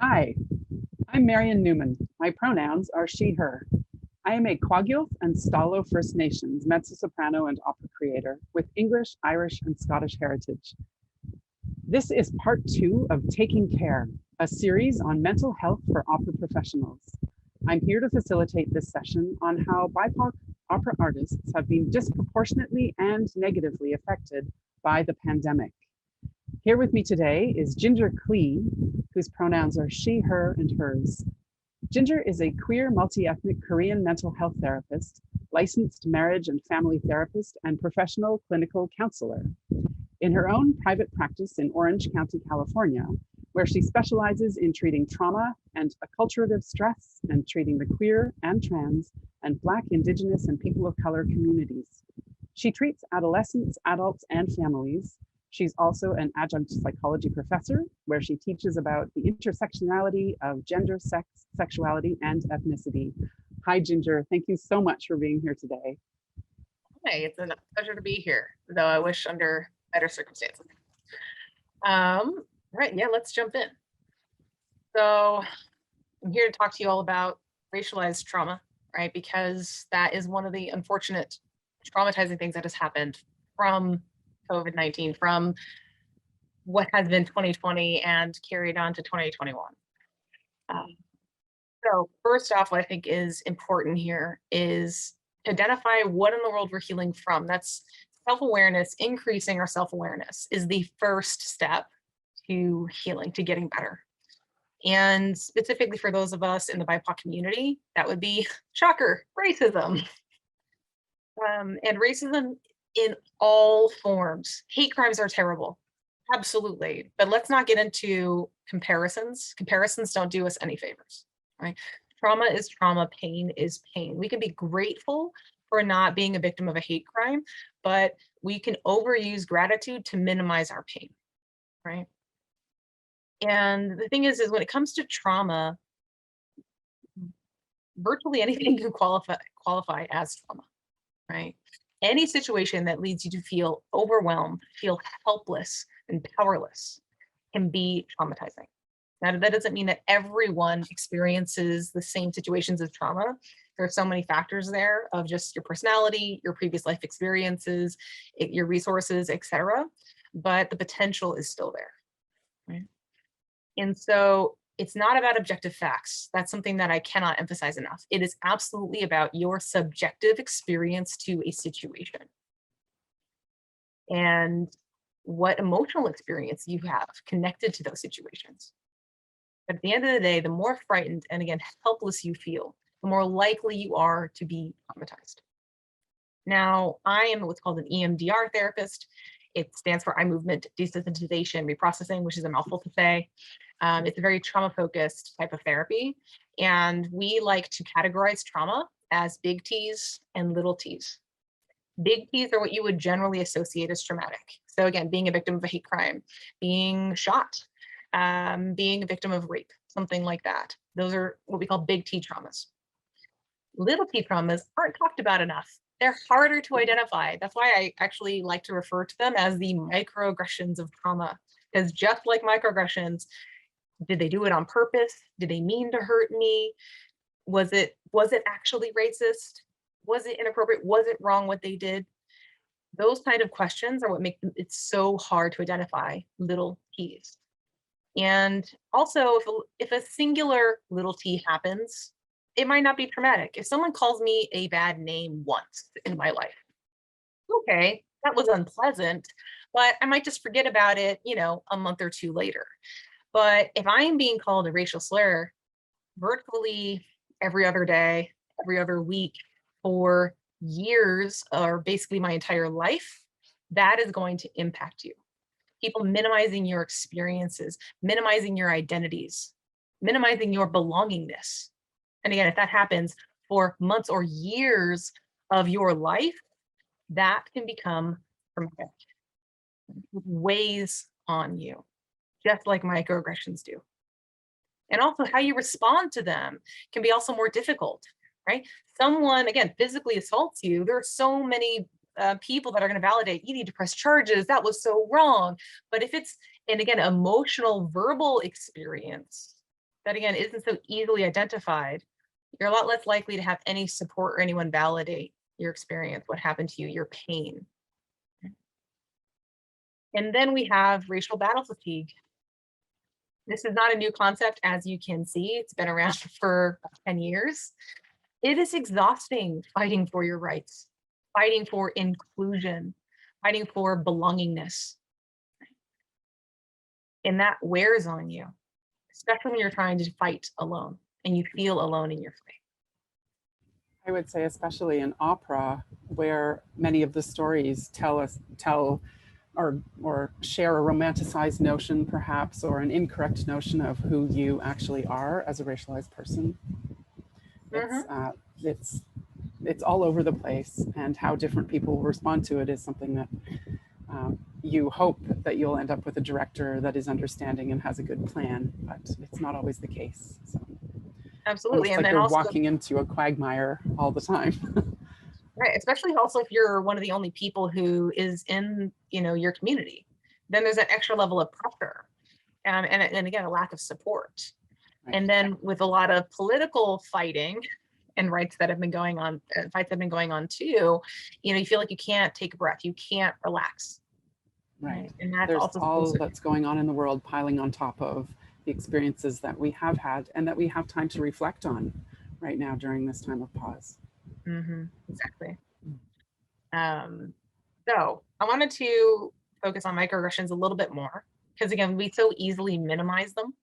Hi, I'm Marion Newman. My pronouns are she, her. I am a Kwagyof and Stalo First Nations mezzo-soprano and opera creator with English, Irish, and Scottish heritage. This is part 2 of Taking Care, a series on mental health for opera professionals. I'm here to facilitate this session on how BIPOC opera artists have been disproportionately and negatively affected by the pandemic. Here with me today is Ginger Klee, whose pronouns are she, her, and hers. Ginger is a queer, multi-ethnic Korean mental health therapist, licensed marriage and family therapist, and professional clinical counselor. In her own private practice in Orange County, California, where she specializes in treating trauma and acculturative stress and treating the queer and trans and Black, Indigenous, and people of color communities. She treats adolescents, adults, and families. She's also an adjunct psychology professor, where she teaches about the intersectionality of gender, sex, sexuality, and ethnicity. Hi, Ginger. Thank you so much for being here today. Hi, it's a pleasure to be here, though I wish under better circumstances. Right, yeah, let's jump in. So I'm here to talk to you all about racialized trauma, right? Because that is one of the unfortunate, traumatizing things that has happened from COVID-19, from what has been 2020 and carried on to 2021. So first off, what I think is important here is to identify what in the world we're healing from. That's self-awareness. Increasing our self-awareness is the first step to healing, to getting better. And specifically for those of us in the BIPOC community, that would be, shocker, racism. And racism in all forms. Hate crimes are terrible, absolutely. But let's not get into comparisons. Comparisons don't do us any favors, right? Trauma is trauma, pain is pain. We can be grateful for not being a victim of a hate crime, but we can overuse gratitude to minimize our pain, right? And the thing is when it comes to trauma, virtually anything can qualify as trauma, right? Any situation that leads you to feel overwhelmed, feel helpless and powerless can be traumatizing. Now, that doesn't mean that everyone experiences the same situations of trauma. There are so many factors there of just your personality, your previous life experiences, your resources, etc. But the potential is still there, right? And so it's not about objective facts. That's something that I cannot emphasize enough. It is absolutely about your subjective experience to a situation and what emotional experience you have connected to those situations. But at the end of the day, the more frightened and again, helpless you feel, the more likely you are to be traumatized. Now, I am what's called an EMDR therapist. It stands for eye movement desensitization reprocessing, which is a mouthful to say. It's a very trauma-focused type of therapy. And we like to categorize trauma as big T's and little t's. Big T's are what you would generally associate as traumatic. So again, being a victim of a hate crime, being shot, being a victim of rape, something like that. Those are what we call big T traumas. Little T traumas aren't talked about enough. They're harder to identify. That's why I actually like to refer to them as the microaggressions of trauma. Because just like microaggressions, did they do it on purpose? Did they mean to hurt me? Was it actually racist? Was it inappropriate? Was it wrong what they did? Those kind of questions are what make it so hard to identify little t's. And also, if a singular little t happens, it might not be traumatic. If someone calls me a bad name once in my life, okay, that was unpleasant, but I might just forget about it, a month or two later. But if I am being called a racial slur virtually every other day, every other week for years, or basically my entire life, that is going to impact you. People minimizing your experiences, minimizing your identities, minimizing your belongingness. And again, if that happens for months or years of your life, that can become traumatic. Weighs on you, just like microaggressions do. And also how you respond to them can be also more difficult, right? Someone, again, physically assaults you. There are so many people that are going to validate, you need to press charges, that was so wrong. But if it's, and again, emotional, verbal experience, that again isn't so easily identified, you're a lot less likely to have any support or anyone validate your experience, what happened to you, your pain. And then we have racial battle fatigue. This is not a new concept, as you can see. It's been around for 10 years. It is exhausting fighting for your rights, fighting for inclusion, fighting for belongingness. And that wears on you, especially when you're trying to fight alone and you feel alone in your fight. I would say, especially in opera, where many of the stories tell or share a romanticized notion, perhaps, or an incorrect notion of who you actually are as a racialized person. It's all over the place, and how different people respond to it is something that you hope that you'll end up with a director that is understanding and has a good plan, but it's not always the case. So. Absolutely, and like then you're also walking into a quagmire all the time. Right, especially also if you're one of the only people who is in, your community, then there's that extra level of pressure, and again, a lack of support. Right. And then with a lot of political fighting and fights that have been going on too, you feel like you can't take a breath, you can't relax. Right, and that's there's also all that's going on in the world piling on top of the experiences that we have had and that we have time to reflect on right now during this time of pause. Exactly. So I wanted to focus on microaggressions a little bit more, because again, we so easily minimize them,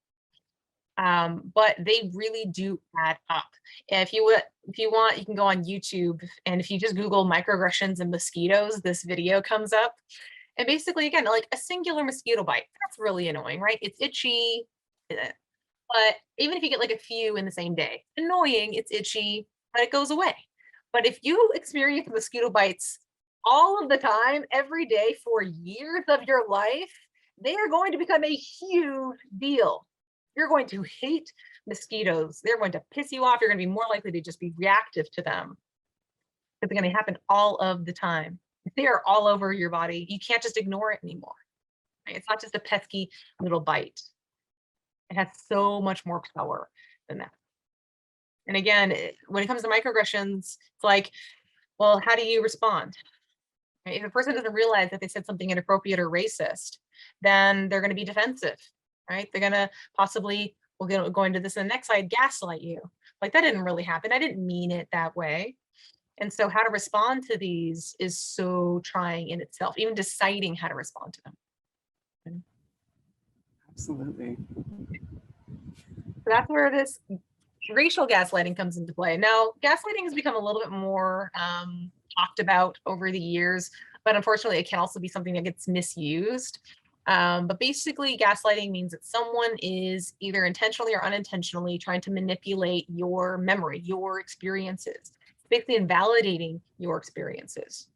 but they really do add up. If you want, you can go on YouTube, and if you just Google microaggressions and mosquitoes, this video comes up. And basically, again, like a singular mosquito bite, that's really annoying, right? It's itchy, but even if you get like a few in the same day, annoying, it's itchy, but it goes away. But if you experience mosquito bites all of the time, every day for years of your life, they are going to become a huge deal. You're going to hate mosquitoes. They're going to piss you off. You're going to be more likely to just be reactive to them, because they're going to happen all of the time. They are all over your body. You can't just ignore it anymore. Right? It's not just a pesky little bite. It has so much more power than that. And again, when it comes to microaggressions, it's like, well, how do you respond? Right? If a person doesn't realize that they said something inappropriate or racist, then they're going to be defensive, right? They're going to possibly, we'll go into this in the next slide, gaslight you. Like, that didn't really happen. I didn't mean it that way. And so how to respond to these is so trying in itself, even deciding how to respond to them. Absolutely. So that's where this racial gaslighting comes into play. Now, gaslighting has become a little bit more talked about over the years, but unfortunately, it can also be something that gets misused. But basically, gaslighting means that someone is either intentionally or unintentionally trying to manipulate your memory, your experiences, basically invalidating your experiences,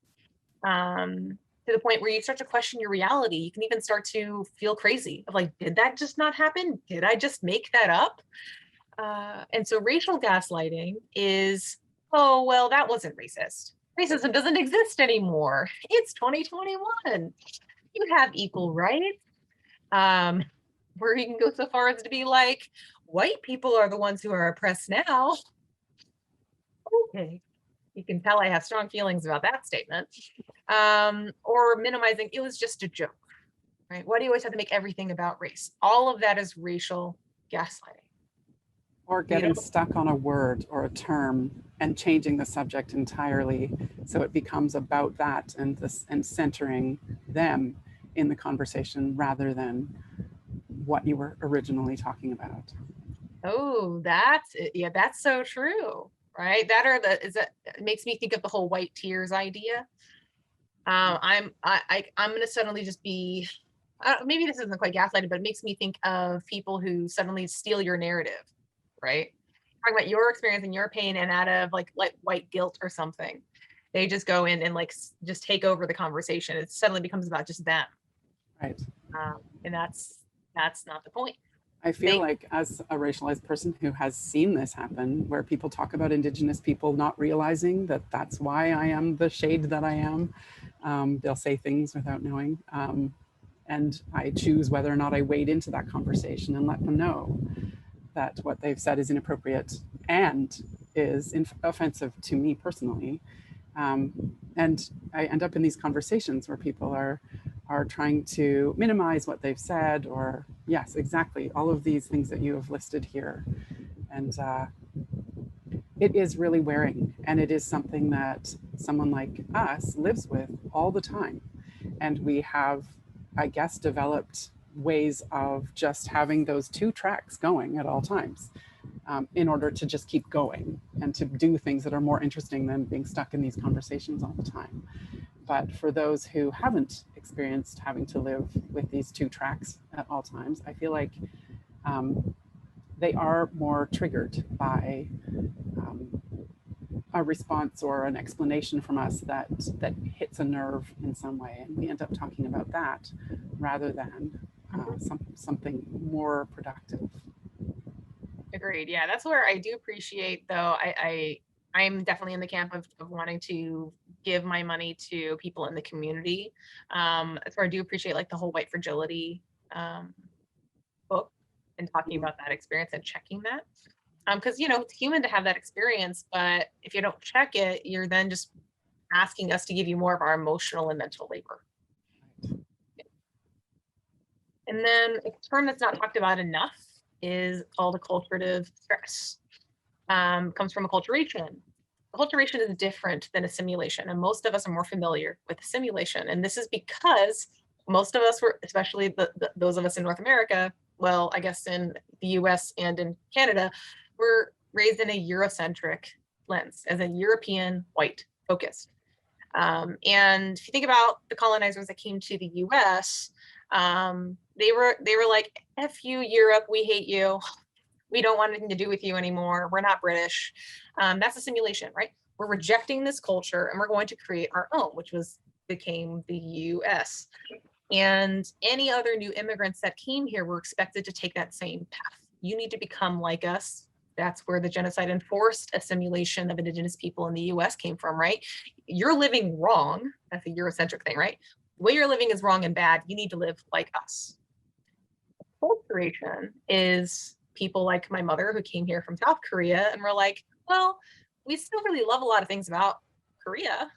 to the point where you start to question your reality. You can even start to feel crazy of like, did that just not happen? Did I just make that up? And so racial gaslighting is, oh, well, that wasn't racist. Racism doesn't exist anymore. It's 2021. You have equal rights. Where you can go so far as to be like, white people are the ones who are oppressed now. Okay, you can tell I have strong feelings about that statement. Or minimizing, it was just a joke, right? Why do you always have to make everything about race? All of that is racial gaslighting. Or getting stuck on a word or a term and changing the subject entirely so it becomes about that and centering them in the conversation rather than what you were originally talking about. Oh, that's it. Yeah, that's so true. Right? It makes me think of the whole white tears idea. I'm gonna suddenly just be, maybe this isn't quite gaslighting, but it makes me think of people who suddenly steal your narrative, right? Talking about your experience and your pain, and out of like white guilt or something, they just go in and like just take over the conversation. It suddenly becomes about just them. Right. And that's not the point. I feel like as a racialized person who has seen this happen, where people talk about Indigenous people not realizing that that's why I am the shade that I am. They'll say things without knowing. And I choose whether or not I wade into that conversation and let them know that what they've said is inappropriate and is offensive to me personally. And I end up in these conversations where people are trying to minimize what they've said, or yes, exactly, all of these things that you have listed here. And it is really wearing, and it is something that someone like us lives with all the time. And we have, I guess, developed ways of just having those two tracks going at all times, in order to just keep going and to do things that are more interesting than being stuck in these conversations all the time. But for those who haven't experienced having to live with these two tracks at all times, I feel like they are more triggered by a response or an explanation from us that hits a nerve in some way, and we end up talking about that rather than something more productive. Agreed. Yeah, that's where I do appreciate, though. I'm definitely in the camp of wanting to give my money to people in the community. That's where I do appreciate like the whole white fragility book, and talking about that experience and checking that. Because it's human to have that experience, but if you don't check it, you're then just asking us to give you more of our emotional and mental labor. And then a term that's not talked about enough is called acculturative stress. Comes from acculturation. Acculturation is different than assimilation, and most of us are more familiar with assimilation. And this is because most of us were, especially those of us in North America, well, I guess in the US and in Canada, were raised in a Eurocentric lens, as a European white focused. And if you think about the colonizers that came to the US, they were like, F you, Europe, we hate you. We don't want anything to do with you anymore. We're not British. That's assimilation, right? We're rejecting this culture and we're going to create our own, which became the US. And any other new immigrants that came here were expected to take that same path. You need to become like us. That's where the genocide and forced assimilation of indigenous people in the US came from, right? You're living wrong. That's a Eurocentric thing, right? The way you're living is wrong and bad. You need to live like us. Acculturation is people like my mother who came here from South Korea and were like, well, we still really love a lot of things about Korea,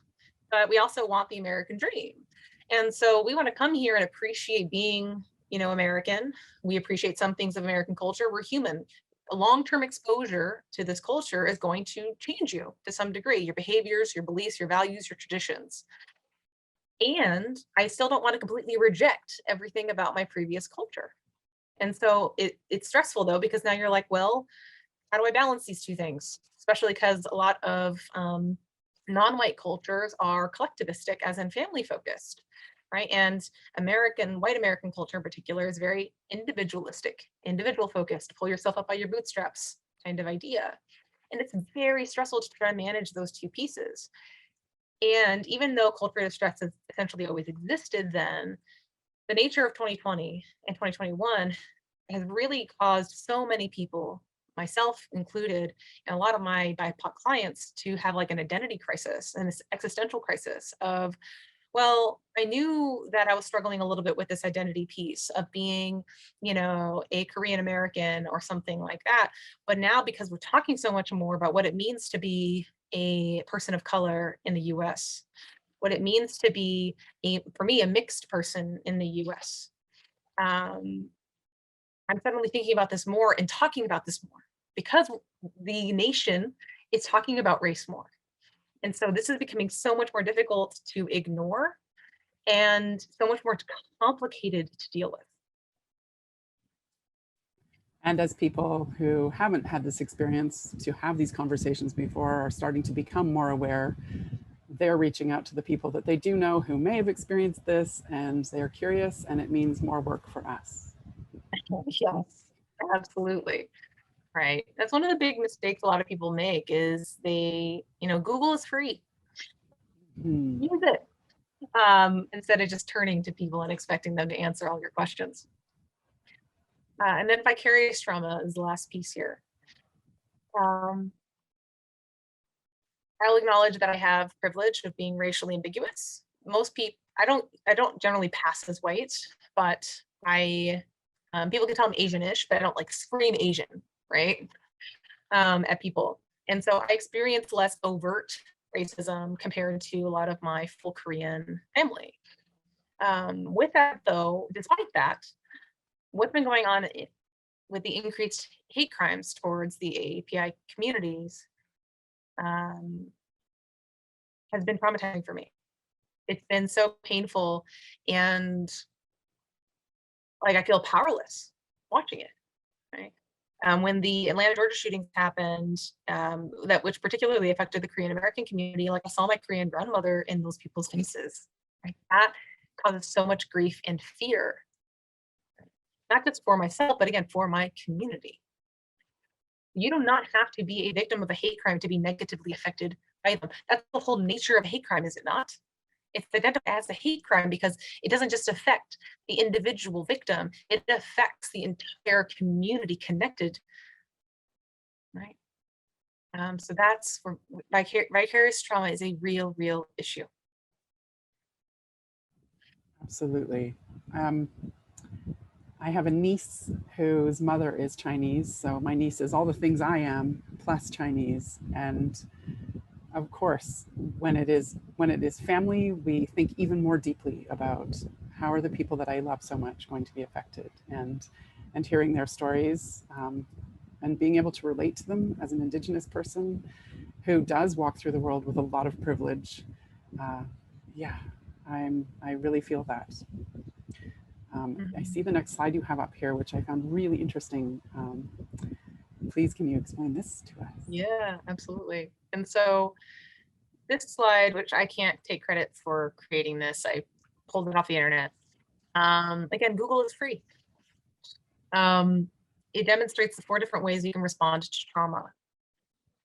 but we also want the American dream. And so we want to come here and appreciate being, American. We appreciate some things of American culture. We're human. A long-term exposure to this culture is going to change you to some degree, your behaviors, your beliefs, your values, your traditions. And I still don't want to completely reject everything about my previous culture. And so it's stressful, though, because now you're like, well, how do I balance these two things? Especially because a lot of non-white cultures are collectivistic, as in family focused, right? And white American culture in particular is very individualistic, individual focused, pull yourself up by your bootstraps kind of idea. And it's very stressful to try to manage those two pieces. And even though acculturative stress has essentially always existed then, the nature of 2020 and 2021 has really caused so many people, myself included, and a lot of my BIPOC clients, to have like an identity crisis and this existential crisis of, well, I knew that I was struggling a little bit with this identity piece of being, a Korean American or something like that. But now, because we're talking so much more about what it means to be a person of color in the US, what it means to be, for me, a mixed person in the US, I'm suddenly thinking about this more and talking about this more because the nation is talking about race more. And so this is becoming so much more difficult to ignore and so much more complicated to deal with. And as people who haven't had this experience to have these conversations before are starting to become more aware, they're reaching out to the people that they do know who may have experienced this, and they're curious, and it means more work for us. Yes, absolutely. Right. That's one of the big mistakes a lot of people make is Google is free. Use it. Instead of just turning to people and expecting them to answer all your questions. And then vicarious trauma is the last piece here. I'll acknowledge that I have privilege of being racially ambiguous. Most people, I don't generally pass as white, but people can tell I'm Asian-ish, but I don't like scream Asian. right, at people. And so I experienced less overt racism compared to a lot of my full Korean family. With that, though, despite that, what's been going on with the increased hate crimes towards the AAPI communities has been traumatizing for me. It's been so painful, and like I feel powerless watching it, right? When the Atlanta, Georgia shootings happened, which particularly affected the Korean American community, like I saw my Korean grandmother in those people's faces, right? That causes so much grief and fear, not just for myself, but again, for my community. You do not have to be a victim of a hate crime to be negatively affected by them. That's the whole nature of a hate crime, is it not? It's identified as a hate crime because it doesn't just affect the individual victim, it affects the entire community connected, right? So that's for vicarious trauma is a real issue. Absolutely. I have a niece whose mother is Chinese, so my niece is all the things I am, plus Chinese. And of course, when it is family, we think even more deeply about how are the people that I love so much going to be affected, and hearing their stories, and being able to relate to them as an Indigenous person who does walk through the world with a lot of privilege. Yeah, I really feel that. I see the next slide you have up here, which I found really interesting. Please, can you explain this to us? Yeah, absolutely. And so this slide, which I can't take credit for creating this, I pulled it off the internet. Again, Google is free. It demonstrates the 4 different ways you can respond to trauma.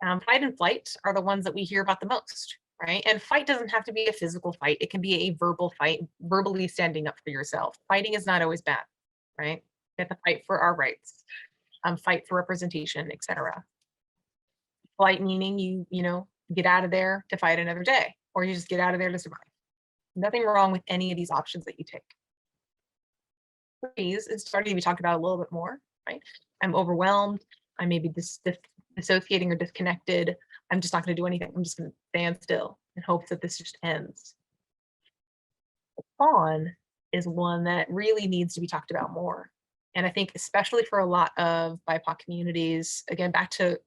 Fight and flight are the ones that we hear about the most, right? And fight doesn't have to be a physical fight. It can be a verbal fight, verbally standing up for yourself. Fighting is not always bad, right? We have to fight for our rights, fight for representation, etc. Flight meaning you know, get out of there to fight another day, or you just get out of there to survive. Nothing wrong with any of these options that you take. Freeze is starting to be talked about a little bit more, right? I'm overwhelmed. I may be dissociating or disconnected. I'm just not going to do anything. I'm just going to stand still in hopes that this just ends. Fawn is one that really needs to be talked about more. And I think especially for a lot of BIPOC communities, again, back to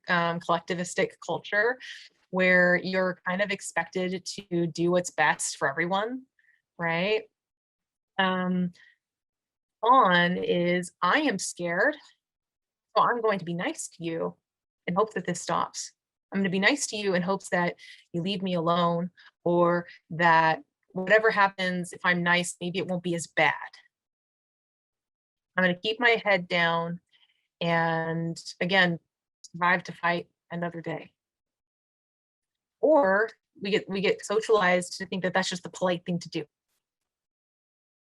collectivistic culture, where you're kind of expected to do what's best for everyone, right? On is, I am scared, so I'm going to be nice to you in hopes that this stops. I'm going to be nice to you in hopes that you leave me alone, or that whatever happens, if I'm nice, maybe it won't be as bad. I'm going to keep my head down and, again, survive to fight another day. Or we get socialized to think that that's just the polite thing to do.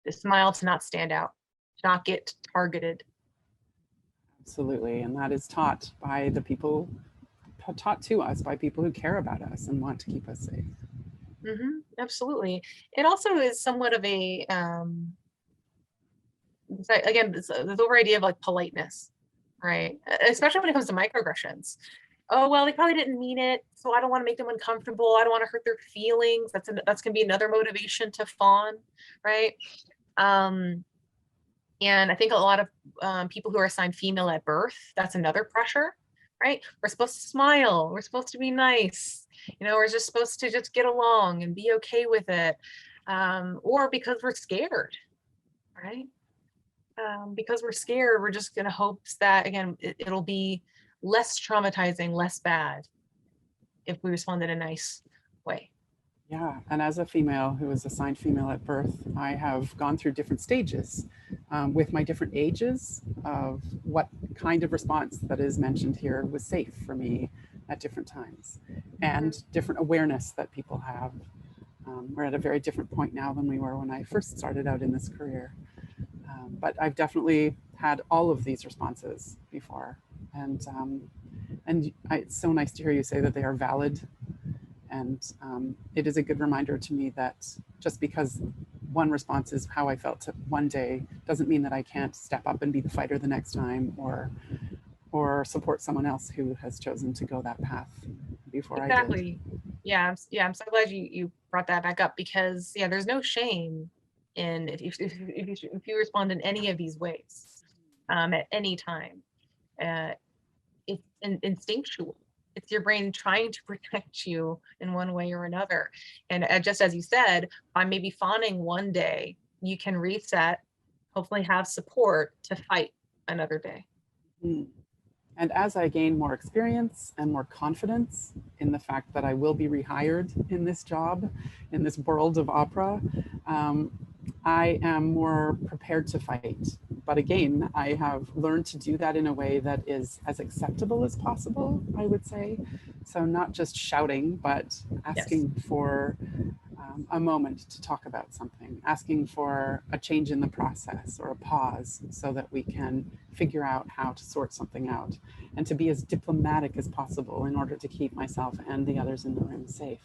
To smile, to not stand out, to not get targeted. Absolutely, and that is taught by the people, taught to us by people who care about us and want to keep us safe. Absolutely. It also is somewhat of a, again, this over idea of like politeness, right? Especially when it comes to microaggressions. Oh, well, they probably didn't mean it, so I don't want to make them uncomfortable. I don't want to hurt their feelings. That's going to be another motivation to fawn, right? And I think a lot of people who are assigned female at birth, that's another pressure, right? We're supposed to smile. We're supposed to be nice. You know, we're just supposed to just get along and be okay with it. Or because we're scared, right? Because we're scared, we're just going to hope that, again, it'll be less traumatizing, less bad if we respond in a nice way. Yeah, and as a female who was assigned female at birth, I have gone through different stages with my different ages of what kind of response that is mentioned here was safe for me at different times, and different awareness that people have. We're at a very different point now than we were when I first started out in this career. But I've definitely had all of these responses before. And it's so nice to hear you say that they are valid. And it is a good reminder to me that just because one response is how I felt one day doesn't mean that I can't step up and be the fighter the next time, or or support someone else who has chosen to go that path before I did. Exactly. Yeah, I'm so glad you brought that back up, because yeah, there's no shame in if you respond in any of these ways at any time. It's instinctual. It's your brain trying to protect you in one way or another. And just as you said, by maybe fawning one day, you can reset, hopefully have support to fight another day. Mm. And as I gain more experience and more confidence in the fact that I will be rehired in this job, in this world of opera, I am more prepared to fight. But again, I have learned to do that in a way that is as acceptable as possible, I would say. So not just shouting, but asking for a moment to talk about something, asking for a change in the process or a pause so that we can figure out how to sort something out, and to be as diplomatic as possible in order to keep myself and the others in the room safe.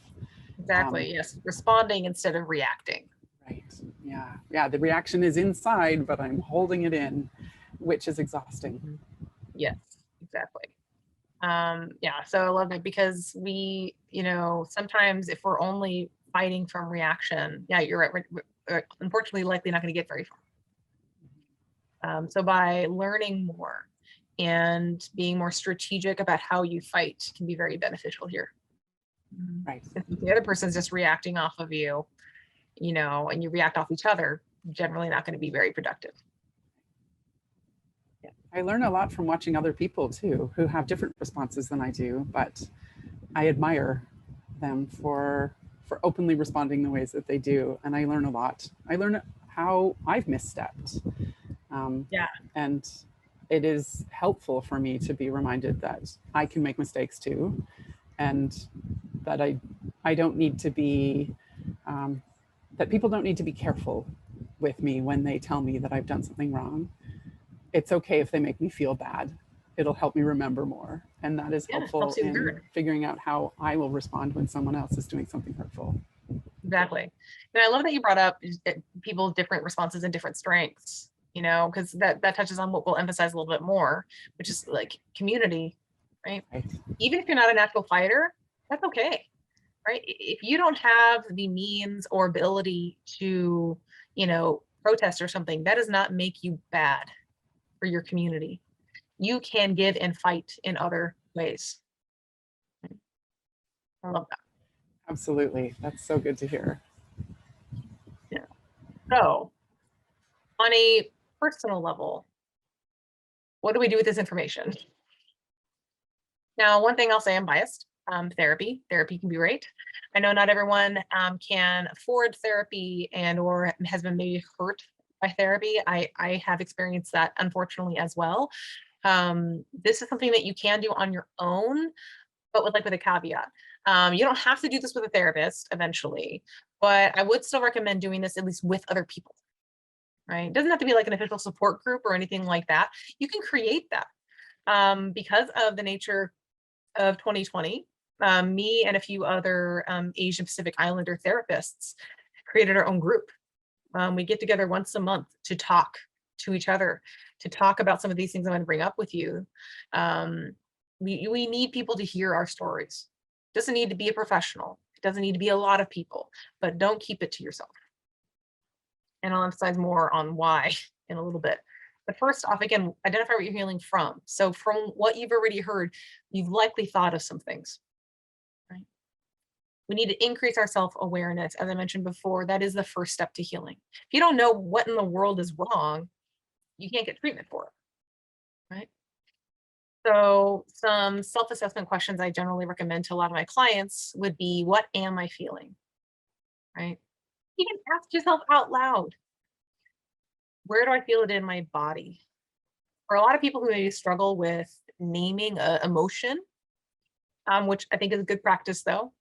Exactly, yes. Responding instead of reacting. Right, yeah. Yeah, the reaction is inside, but I'm holding it in, which is exhausting. Yes, exactly. Yeah, so I love it, because we, sometimes if we're only fighting from reaction, yeah, you're right, we're unfortunately likely not going to get very far. So by learning more and being more strategic about how you fight can be very beneficial here. Right. If the other person's just reacting off of you, and you react off each other, generally not going to be very productive. Yeah. I learn a lot from watching other people too, who have different responses than I do, but I admire them for openly responding the ways that they do. And I learn a lot. I learn how I've misstepped. And it is helpful for me to be reminded that I can make mistakes too, and that I don't need to be, that people don't need to be careful with me when they tell me that I've done something wrong. It's okay if they make me feel bad. It'll help me remember more. And that is helpful in figuring out how I will respond when someone else is doing something hurtful. Exactly. And I love that you brought up people's different responses and different strengths, because that touches on what we'll emphasize a little bit more, which is like community, right? Even if you're not a natural fighter, that's okay, right? If you don't have the means or ability to, protest or something, that does not make you bad for your community. You can give and fight in other ways. I love that. Absolutely. That's so good to hear. Yeah. So on a personal level, what do we do with this information? Now, one thing I'll say, I'm biased. Therapy can be great. I know not everyone can afford therapy or has been maybe hurt by therapy. I have experienced that, unfortunately, as well. This is something that you can do on your own, but with a caveat. You don't have to do this with a therapist eventually, but I would still recommend doing this at least with other people, right? It doesn't have to be like an official support group or anything like that. You can create that. Because of the nature of 2020, me and a few other Asian Pacific Islander therapists created our own group. We get together once a month to talk to each other, to talk about some of these things I'm going to bring up with you. We need people to hear our stories. It doesn't need to be a professional. It doesn't need to be a lot of people, but don't keep it to yourself. And I'll emphasize more on why in a little bit. But first off, again, identify what you're healing from. So from what you've already heard, you've likely thought of some things, right? We need to increase our self-awareness. As I mentioned before, that is the first step to healing. If you don't know what in the world is wrong, you can't get treatment for it, right? So some self-assessment questions I generally recommend to a lot of my clients would be, what am I feeling, right? You can ask yourself out loud, where do I feel it in my body? For a lot of people who maybe struggle with naming an emotion, which I think is a good practice though,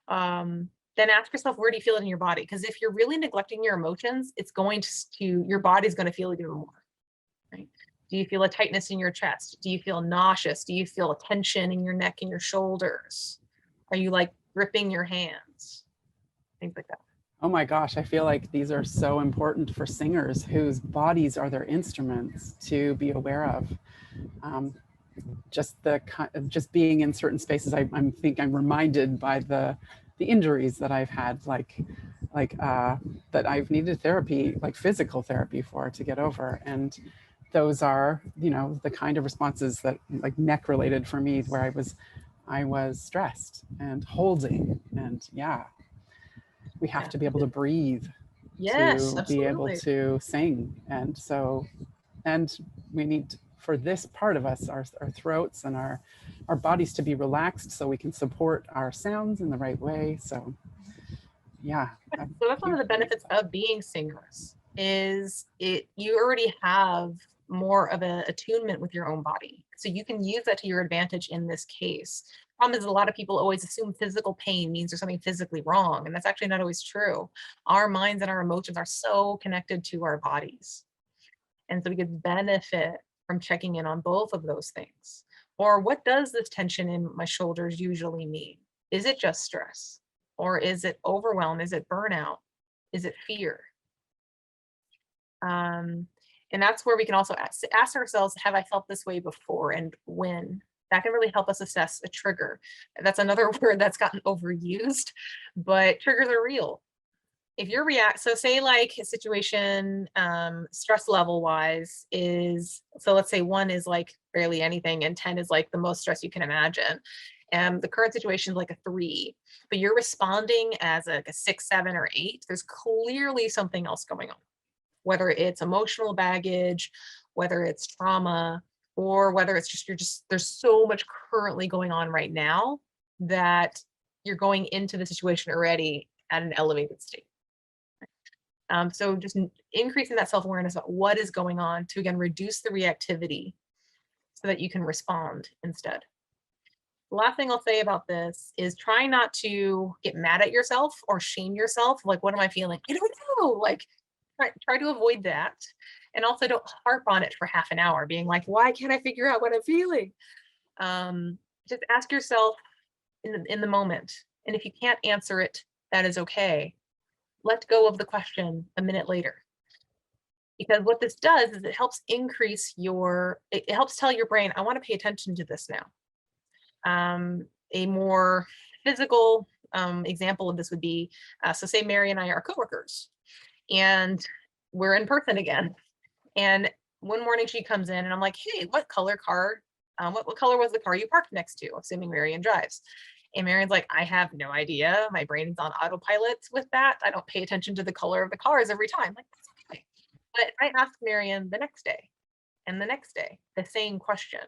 then ask yourself, where do you feel it in your body? Because if you're really neglecting your emotions, it's going to, your body's going to feel it even more, right? Do you feel a tightness in your chest? Do you feel nauseous? Do you feel a tension in your neck and your shoulders? Are you like gripping your hands? Things like that. Oh my gosh, I feel like these are so important for singers whose bodies are their instruments to be aware of. just being in certain spaces, I'm reminded by the injuries that I've had, that I've needed therapy, like physical therapy for, to get over. And those are, the kind of responses that, like, neck related for me, where I was stressed and holding, and yeah, we have to be able to breathe Yes, to be able absolutely. to sing. And we need, for this part of us, our throats and our bodies to be relaxed so we can support our sounds in the right way. So yeah. So that's one of the benefits of being singers, is you already have more of an attunement with your own body. So you can use that to your advantage in this case. Problem is, a lot of people always assume physical pain means there's something physically wrong, and that's actually not always true. Our minds and our emotions are so connected to our bodies. And so we could benefit from checking in on both of those things. Or what does this tension in my shoulders usually mean? Is it just stress? Or is it overwhelm? Is it burnout? Is it fear? And that's where we can also ask ourselves, have I felt this way before, and when? That can really help us assess a trigger. That's another word that's gotten overused, but triggers are real. If you're so say like a situation, stress level wise is, so let's say 1 is like barely anything and 10 is like the most stress you can imagine. And the current situation is like a 3, but you're responding as like a 6, 7, or 8. There's clearly something else going on, whether it's emotional baggage, whether it's trauma, or whether it's just there's so much currently going on right now that you're going into the situation already at an elevated state. So just increasing that self-awareness about what is going on to, again, reduce the reactivity so that you can respond instead. The last thing I'll say about this is try not to get mad at yourself or shame yourself. Like, what am I feeling? I don't know. Like, try to avoid that. And also don't harp on it for half an hour, being like, why can't I figure out what I'm feeling? Just ask yourself in the moment. And if you can't answer it, that is okay. Let go of the question a minute later. Because what this does is it helps increase it helps tell your brain, I want to pay attention to this now. A more physical example of this would be, so say Mary and I are coworkers and we're in person again. And one morning she comes in and I'm like, hey, what color was the car you parked next to? Assuming Marion drives. And Marion's like, I have no idea. My brain's on autopilot with that. I don't pay attention to the color of the cars every time. Like, that's okay. But if I ask Marion the next day and the next day, the same question,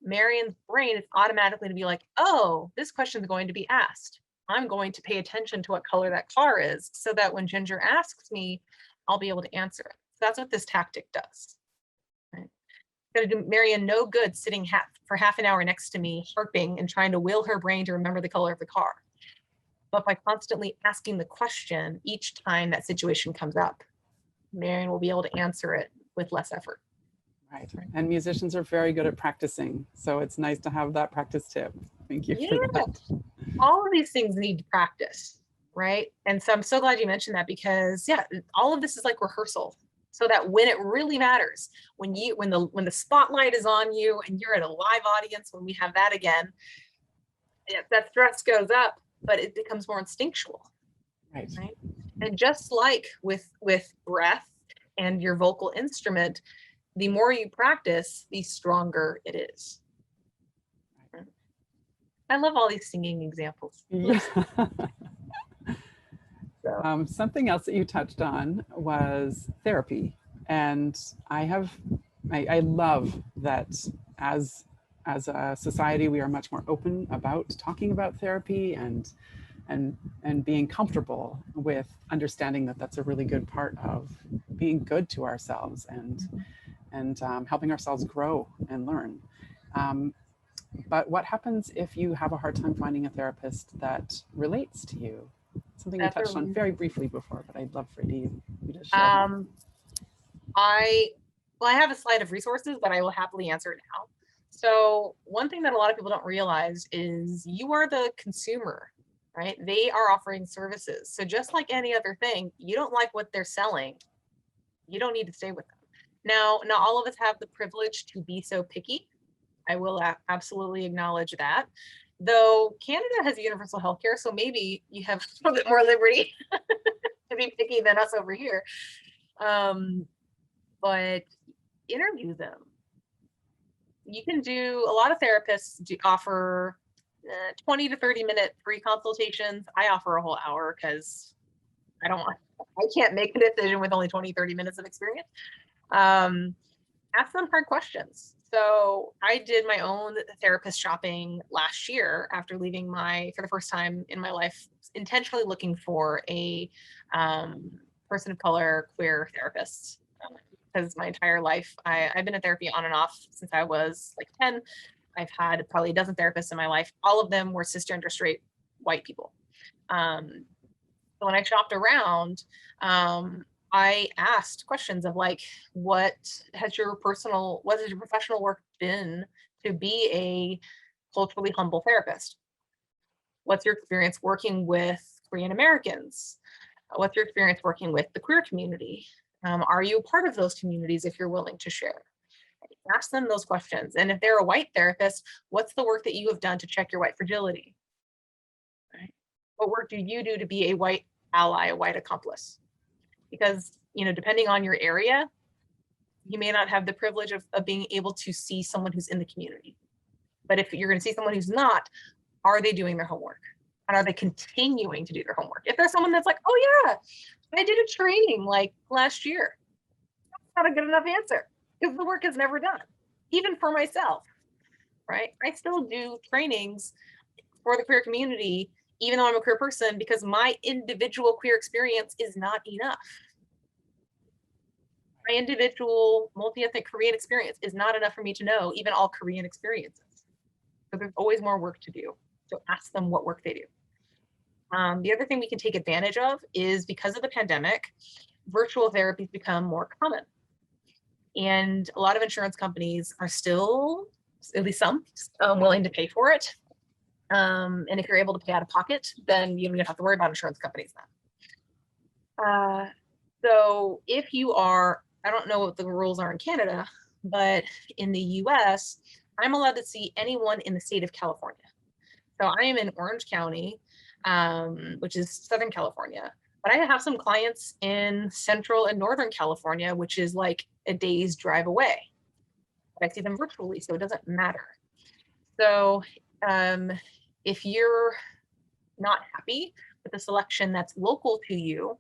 Marion's brain is automatically to be like, oh, this question is going to be asked. I'm going to pay attention to what color that car is so that when Ginger asks me, I'll be able to answer it. So that's what this tactic does. Going to do Marion no good sitting for half an hour next to me, harping and trying to will her brain to remember the color of the car. But by constantly asking the question each time that situation comes up, Marion will be able to answer it with less effort. Right. And musicians are very good at practicing. So it's nice to have that practice tip. Thank you for that. All of these things need practice, right? And so I'm so glad you mentioned that, because yeah, all of this is like rehearsal. So that when it really matters, when the spotlight is on you and you're at a live audience, when we have that again, that stress goes up, but it becomes more instinctual. Right. And just like with breath and your vocal instrument, the more you practice, the stronger it is. I love all these singing examples. Yeah. Something else that you touched on was therapy. And I love that as a society, we are much more open about talking about therapy and being comfortable with understanding that that's a really good part of being good to ourselves and helping ourselves grow and learn. But what happens if you have a hard time finding a therapist that relates to you? Something we touched on very briefly before, but I'd love for you to share. I have a slide of resources, but I will happily answer it now. So one thing that a lot of people don't realize is you are the consumer, right? They are offering services. So just like any other thing, you don't like what they're selling, you don't need to stay with them. Now, not all of us have the privilege to be so picky. I will absolutely acknowledge that. Though Canada has universal healthcare, so maybe you have a little bit more liberty to be picky than us over here. But interview them. You can do, a lot of therapists offer 20 to 30-minute free consultations. I offer a whole hour because I can't make a decision with only 20, 30 minutes of experience. Ask them hard questions. So I did my own therapist shopping last year after leaving for the first time in my life, intentionally looking for a person of color, queer therapist. Because my entire life, I've been in therapy on and off since I was like 10. I've had probably a dozen therapists in my life. All of them were cisgender straight white people. So when I shopped around, I asked questions of like, what has your professional work been to be a culturally humble therapist? What's your experience working with Korean Americans? What's your experience working with the queer community? Are you a part of those communities if you're willing to share? Ask them those questions. And if they're a white therapist, what's the work that you have done to check your white fragility? Right? What work do you do to be a white ally, a white accomplice? Because, depending on your area, you may not have the privilege of being able to see someone who's in the community. But if you're going to see someone who's not, are they doing their homework? And are they continuing to do their homework? If there's someone that's like, oh yeah, I did a training like last year, that's not a good enough answer because the work is never done, even for myself, right? I still do trainings for the queer community, even though I'm a queer person, because my individual queer experience is not enough. My individual multi-ethnic Korean experience is not enough for me to know even all Korean experiences. So there's always more work to do. So ask them what work they do. The other thing we can take advantage of is because of the pandemic, virtual therapies become more common. And a lot of insurance companies are still, at least some, willing to pay for it. And if you're able to pay out of pocket, then you don't have to worry about insurance companies then. So if you are, I don't know what the rules are in Canada, but in the US, I'm allowed to see anyone in the state of California. So I am in Orange County, which is Southern California, but I have some clients in Central and Northern California, which is like a day's drive away. But I see them virtually, so it doesn't matter. So if you're not happy with the selection that's local to you,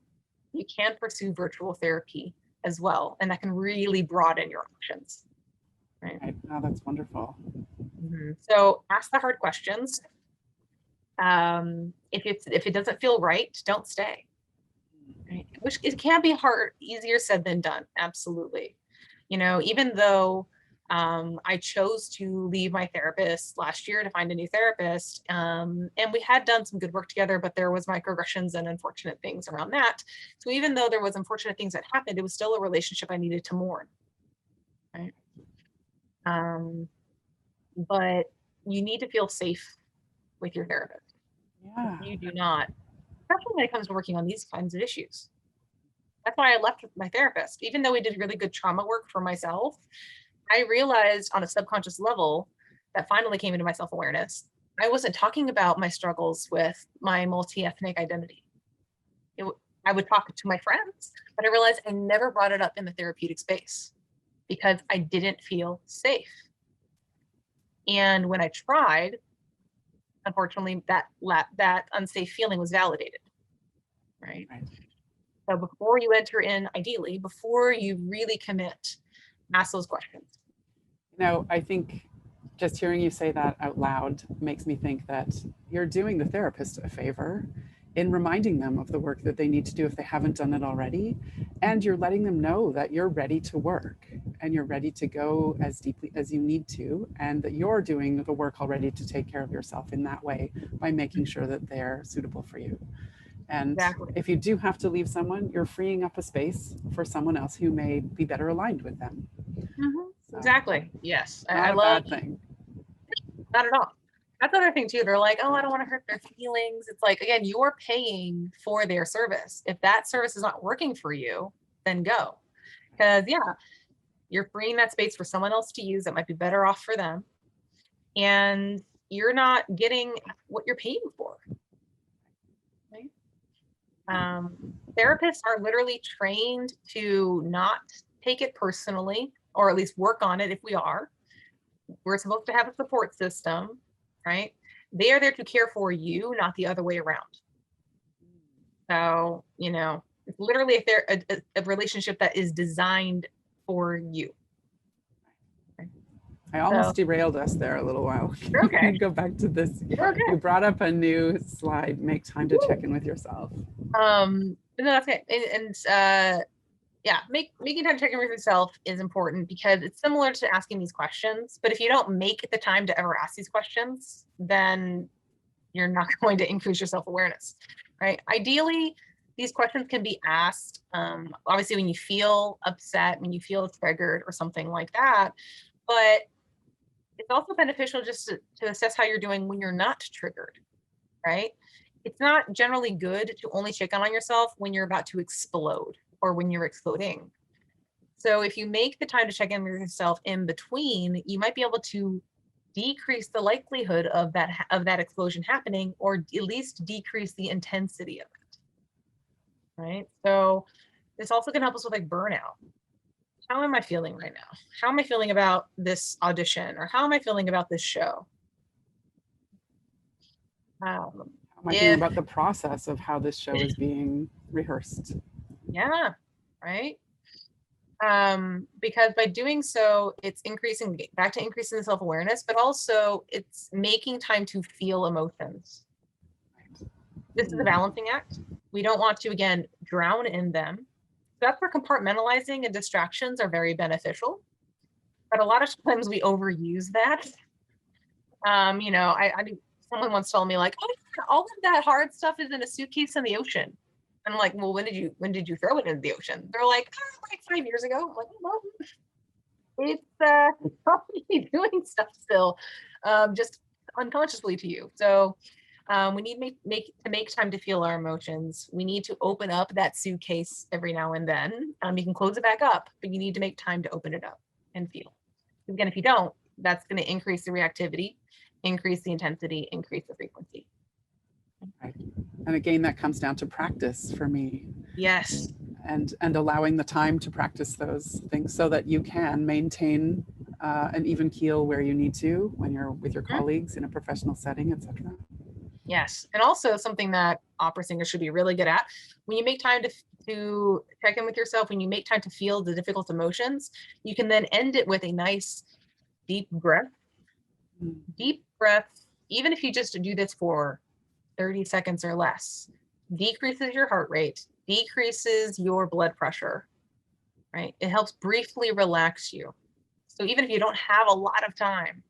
you can pursue virtual therapy as well, and that can really broaden your options. Right? Oh, that's wonderful. Mm-hmm. So ask the hard questions. If it doesn't feel right, don't stay. Right? Which it can be hard, easier said than done. Absolutely. Even though I chose to leave my therapist last year to find a new therapist, and we had done some good work together, but there was microaggressions and unfortunate things around that. So even though there was unfortunate things that happened, it was still a relationship I needed to mourn. Right. But you need to feel safe with your therapist. Yeah. You do not, especially when it comes to working on these kinds of issues. That's why I left my therapist. Even though we did really good trauma work for myself, I realized on a subconscious level that finally came into my self-awareness, I wasn't talking about my struggles with my multi-ethnic identity. I would talk to my friends, but I realized I never brought it up in the therapeutic space because I didn't feel safe. And when I tried, unfortunately, that unsafe feeling was validated, right? So before you enter in, ideally, before you really commit, ask those questions. I think just hearing you say that out loud makes me think that you're doing the therapist a favor in reminding them of the work that they need to do if they haven't done it already. And you're letting them know that you're ready to work and you're ready to go as deeply as you need to, and that you're doing the work already to take care of yourself in that way by making sure that they're suitable for you. And exactly. If you do have to leave someone, you're freeing up a space for someone else who may be better aligned with them. Mm-hmm. So, exactly. Yes. I love bad thing. Not at all. That's the other thing too. They're like, oh, I don't want to hurt their feelings. It's like, again, you're paying for their service. If that service is not working for you, then go. Because yeah, you're freeing that space for someone else to use that might be better off for them. and you're not getting what you're paying for. Right? Therapists are literally trained to not take it personally, or at least work on it if we are. We're supposed to have a support system, right? They are there to care for you, not the other way around. So, you know, it's literally if they're a relationship that is designed for you. I almost derailed us there a little while. You're okay. Go back to this. You're okay. You brought up a new slide, make time to check in with yourself. No, that's okay. And yeah, making time to check in with yourself is important because it's similar to asking these questions. But if you don't make the time to ever ask these questions, then you're not going to increase your self-awareness, right? Ideally, these questions can be asked, obviously, when you feel upset, when you feel triggered or something like that. But it's also beneficial just to assess how you're doing when you're not triggered, right? It's not generally good to only check in on yourself when you're about to explode or when you're exploding. So if you make the time to check in with yourself in between, you might be able to decrease the likelihood of that explosion happening, or at least decrease the intensity of it, right? So this also can help us with like burnout. How am I feeling right now? How am I feeling about this audition? Or how am I feeling about this show? How am I feeling about the process of how this show is being rehearsed? Yeah, right. Because by doing so, it's increasing the self-awareness, but also it's making time to feel emotions. This is a balancing act. We don't want to, again, drown in them. That's where compartmentalizing and distractions are very beneficial. But a lot of times we overuse that. You know, someone once told me like, oh, all of that hard stuff is in a suitcase in the ocean. And I'm like, well, when did you throw it into the ocean? They're like, oh, like 5 years ago. I'm like, well, it's probably doing stuff still, just unconsciously to you. So we need to make time to feel our emotions. We need to open up that suitcase every now and then. You can close it back up, but you need to make time to open it up and feel. Again, if you don't, that's going to increase the reactivity, increase the intensity, increase the frequency. Right. And again, that comes down to practice for me. Yes. And allowing the time to practice those things so that you can maintain an even keel where you need to when you're with your colleagues in a professional setting, etc. Yes. And also something that opera singers should be really good at, when you make time to check in with yourself, when you make time to feel the difficult emotions, you can then end it with a nice deep breath. Deep breath, even if you just do this for 30 seconds or less, decreases your heart rate, decreases your blood pressure, right? It helps briefly relax you. So even if you don't have a lot of time,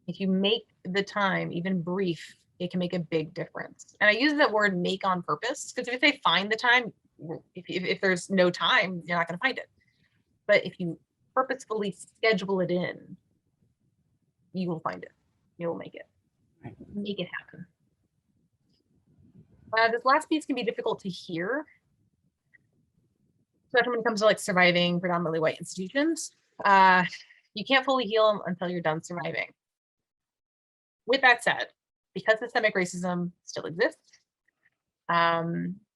if you make the time even brief, it can make a big difference. And I use that word make on purpose, because if they find the time, if there's no time, you're not going to find it. But if you purposefully schedule it in, you will find it. You will make it. Right. Make it happen. This last piece can be difficult to hear, especially when it comes to like surviving predominantly white institutions. You can't fully heal until you're done surviving. With that said, because systemic racism still exists,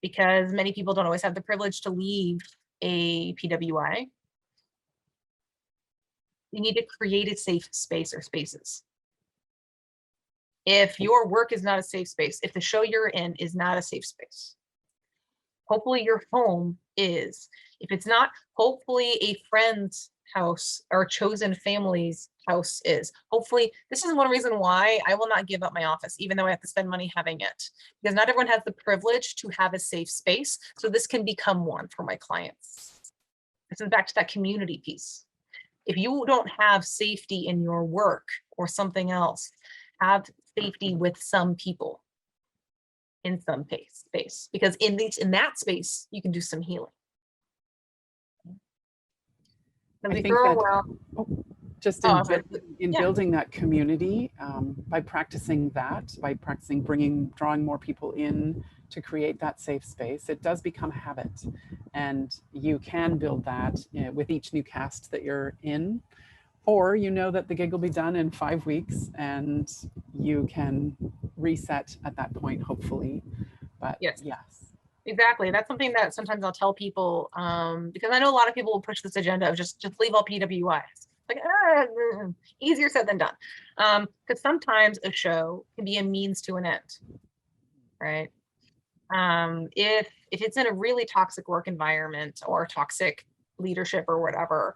because many people don't always have the privilege to leave a PWI, you need to create a safe space or spaces. If your work is not a safe space, if the show you're in is not a safe space, hopefully your home is. If it's not, hopefully a friend's house or chosen family's house is. Hopefully, this is one reason why I will not give up my office, even though I have to spend money having it, because not everyone has the privilege to have a safe space. So this can become one for my clients. This is back to that community piece. If you don't have safety in your work or something else, have safety with some people in some space, because in that space, you can do some healing. I think that just in building that community, by practicing drawing more people in to create that safe space, it does become a habit. And you can build that with each new cast that you're in. Or you know that the gig will be done in 5 weeks and you can reset at that point, hopefully. But Yes. yes. Exactly. That's something that sometimes I'll tell people, because I know a lot of people will push this agenda of just leave all PWIs. Like, easier said than done. Because sometimes a show can be a means to an end, right? If it's in a really toxic work environment or toxic leadership or whatever,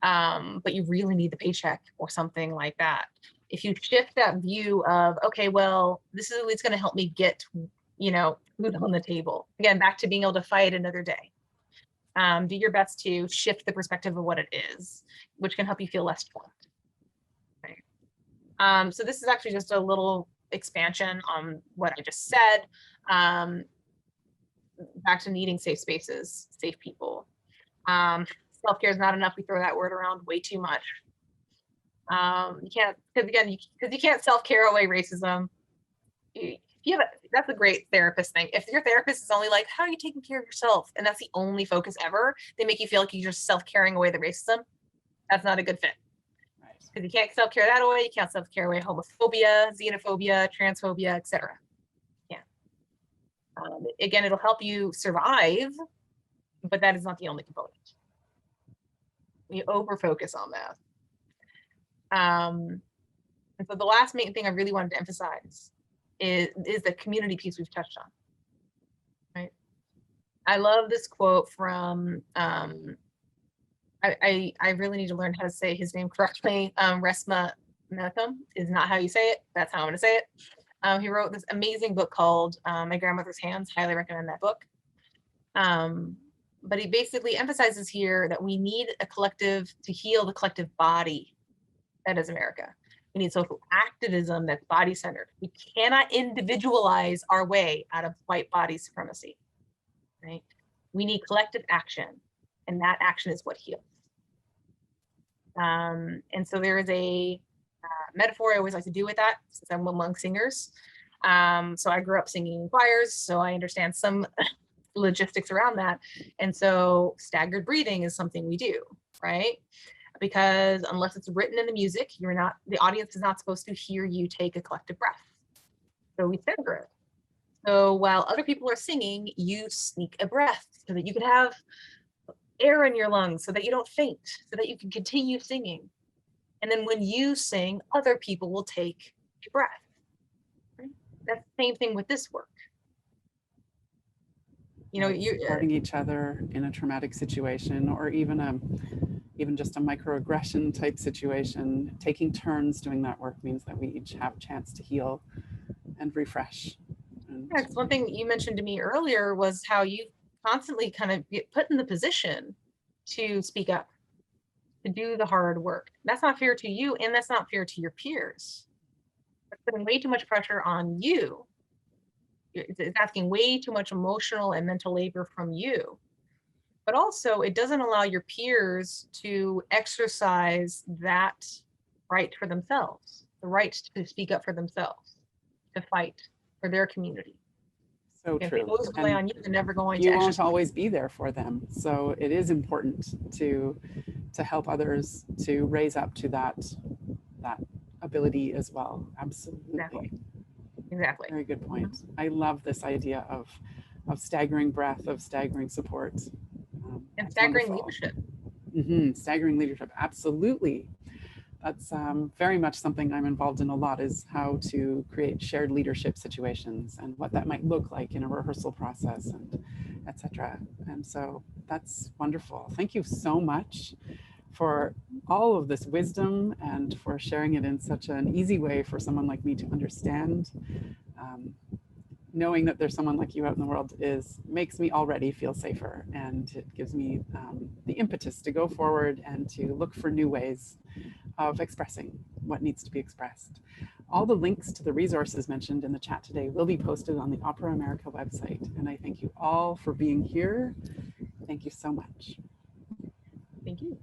but you really need the paycheck or something like that, if you shift that view of, okay, well, this is what's going to help me get, you know, food on the table. Again, back to being able to fight another day. Do your best to shift the perspective of what it is, which can help you feel less trapped. Right? So this is actually just a little expansion on what I just said. Back to needing safe spaces, safe people. Self-care is not enough. We throw that word around way too much. You can't, because you can't self-care away racism. That's a great therapist thing. If your therapist is only like, how are you taking care of yourself? And that's the only focus ever, they make you feel like you're just self-caring away the racism. That's not a good fit. Because you can't self-care that away. You can't self-care away homophobia, xenophobia, transphobia, etc. Yeah. Again, it'll help you survive, but that is not the only component. You over-focus on that. And so the last main thing I really wanted to emphasize is the community piece we've touched on. Right. I love this quote from I really need to learn how to say his name correctly. Resma Malcolm is not how you say it. That's how I'm going to say it. He wrote this amazing book called My Grandmother's Hands. Highly recommend that book. But he basically emphasizes here that we need a collective to heal the collective body that is America. We need social activism that's body-centered. We cannot individualize our way out of white body supremacy, right? We need collective action, and that action is what heals. And so there is a metaphor I always like to do with that, since I'm among singers. So I grew up singing in choirs, so I understand some logistics around that. And so staggered breathing is something we do, right? Because unless it's written in the music, the audience is not supposed to hear you take a collective breath. So we stagger it. So while other people are singing, you sneak a breath so that you can have air in your lungs, so that you don't faint, so that you can continue singing. And then when you sing, other people will take a breath. Right? That's the same thing with this work. You know, you're supporting each other in a traumatic situation, or even just a microaggression type situation. Taking turns doing that work means that we each have a chance to heal and refresh. Yeah, one thing you mentioned to me earlier was how you constantly kind of get put in the position to speak up, to do the hard work. That's not fair to you, and that's not fair to your peers. It's putting way too much pressure on you. It's asking way too much emotional and mental labor from you. But also, it doesn't allow your peers to exercise that right for themselves, the right to speak up for themselves, to fight for their community. So if true. If it goes on you, they're never going to. You won't always be there for them. So it is important to help others to raise up to that ability as well. Absolutely. Exactly. Very good point. I love this idea of staggering breath, of staggering support. And staggering leadership. Staggering leadership, absolutely. That's very much something I'm involved in a lot, is how to create shared leadership situations and what that might look like in a rehearsal process, and etc. And so that's wonderful. Thank you so much for all of this wisdom and for sharing it in such an easy way for someone like me to understand. Knowing that there's someone like you out in the world makes me already feel safer, and it gives me the impetus to go forward and to look for new ways of expressing what needs to be expressed. All the links to the resources mentioned in the chat today will be posted on the Opera America website, and I thank you all for being here. Thank you so much. Thank you.